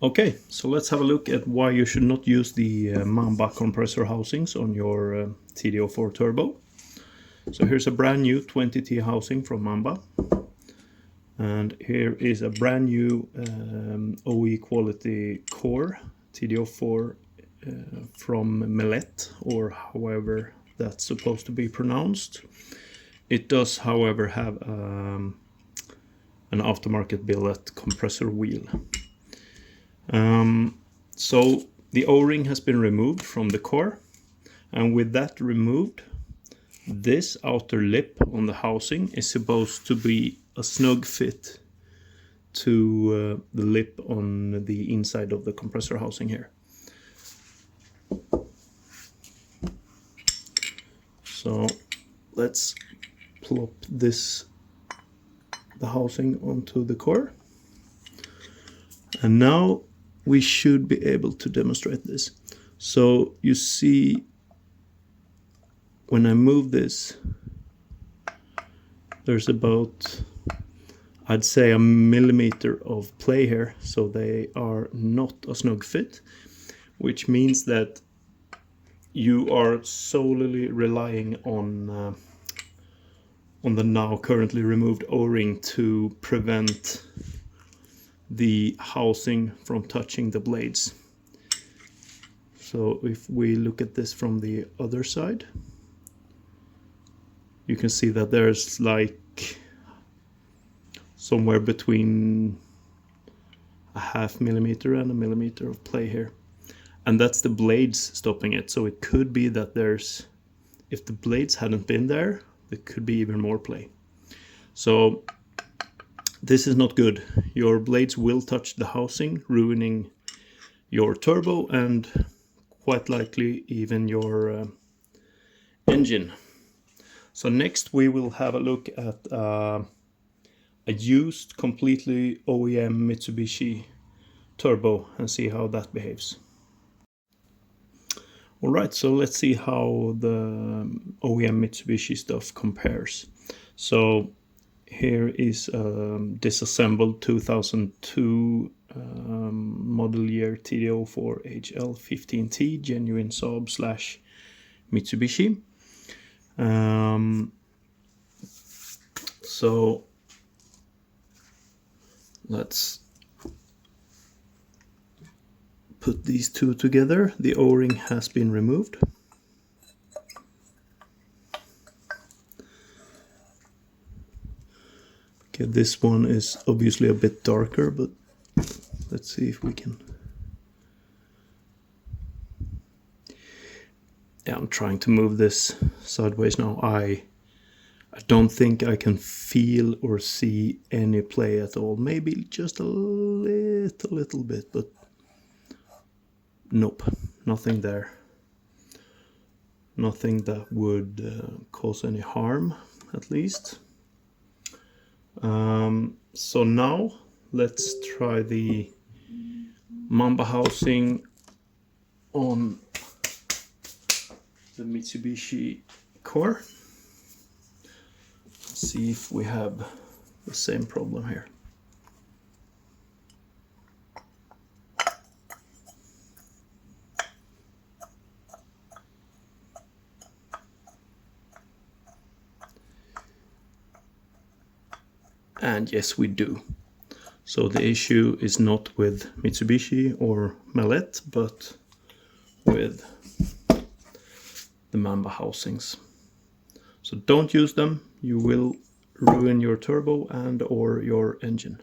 Okay, so let's have a look at why you should not use the Mamba compressor housings on your TD04 turbo. So here's a brand new 20T housing from Mamba. And here is a brand new OE quality core TD04 from Millet, or however that's supposed to be pronounced. It does, however, have an aftermarket billet compressor wheel. So the O-ring has been removed from the core, and with that removed, this outer lip on the housing is supposed to be a snug fit to the lip on the inside of the compressor housing here. So let's plop the housing onto the core, and now we should be able to demonstrate this. So you see, when I move this, there's about, I'd say, a millimeter of play here, so they are not a snug fit, which means that you are solely relying on the now currently removed O-ring to prevent the housing from touching the blades. So if we look at this from the other side, you can see that there's like somewhere between a .5 millimeter and a millimeter of play here, and that's the blades stopping it. So it could be that there's, if the blades hadn't been there, there could be even more play. So this is not good. Your blades will touch the housing, ruining your turbo and quite likely even your engine. So next we will have a look at a used, completely OEM Mitsubishi turbo and see how that behaves. Alright, so let's see how the OEM Mitsubishi stuff compares. So here is disassembled 2002 model year TD04 HL15T, genuine Saab / Mitsubishi. So let's put these two together. The O-ring has been removed. Okay, this one is obviously a bit darker, but let's see if we can. Yeah, I'm trying to move this sideways now. I don't think I can feel or see any play at all. Maybe just a little bit, but nope, nothing there. Nothing that would cause any harm, at least. So now let's try the Mamba housing on the Mitsubishi core. See if we have the same problem here. And yes, we do. So the issue is not with Mitsubishi or Millet, but with the Mamba housings. So don't use them. You will ruin your turbo and or your engine.